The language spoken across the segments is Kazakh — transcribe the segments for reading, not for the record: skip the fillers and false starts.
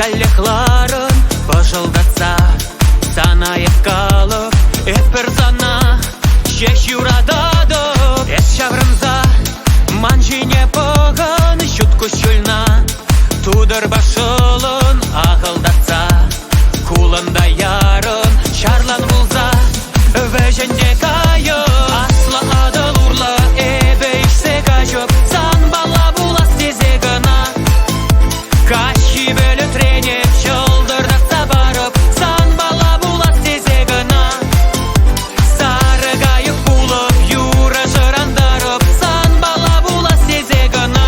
каллехларын пожылдатса, санайып калып, эппер сана шеш юрададып, эс шаврымса манжине поган шутку шүлна, тудыр башылын ағылдатса, кулында ярын шарлан булса, вәжінде кайып, асла адыл урлы эбе ішсе кажып, сан бала булас тезе гына, каши бөлі тренеп жылдырдатса барып, сан бала булас тезе гына, сары кайып булып, юра жырандарып, сан бала булас тезе гына,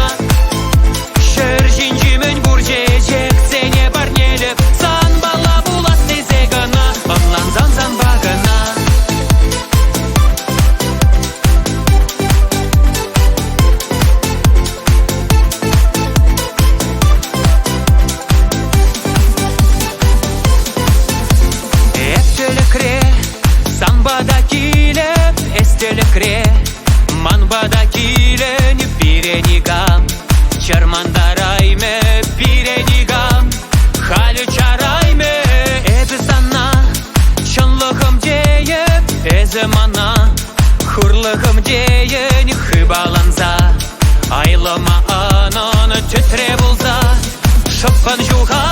шыр жинжимен бурже жексене барнеліп, сан бала булас тезе гына, онлан зан багына. Самбада килеп, эстелікре, манбада килен пиренигам, чармандарайме пиренигам, халі чарайме, эбі сана, чынлығым дейіп, әзі мана, хурлығым дейін хыбаланса, айлыма анын түтре болса, шыққан жуға